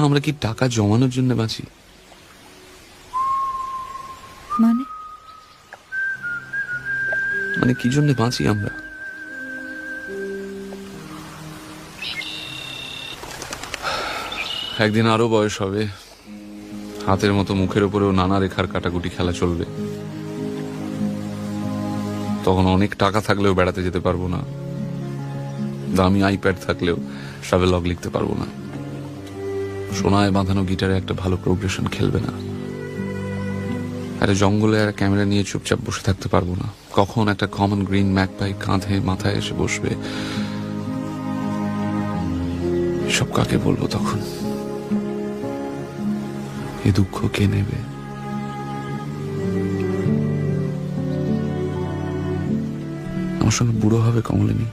আমরা কি টাকা জমানোর জন্য বাঁচি? মানে মানে কি জন্য বাঁচি আমরা? একদিন আরো বয়স হবে, হাতের মতো মুখের উপরেও নানা রেখার কাটাকুটি খেলা চলবে। তখন অনেক টাকা থাকলেও বেড়াতে যেতে পারবো না, দামি আইপ্যাড থাকলেও ট্রাভেলগ লিখতে পারবো না, সোনায় বাঁধানো গিটারে একটা ভালো প্রোগ্রেশন খেলবে না, একটা জঙ্গলে আর ক্যামেরা নিয়ে চুপচাপ বসে থাকতে পারবো না। কখন একটা কমন গ্রিন ম্যাকপাই কাঁধে মাথায় এসে বসবে, সব কাকে বলবো তখন? এ দুঃখ কে নেবে? আমার সঙ্গে বুড়ো হবে কমলিনী।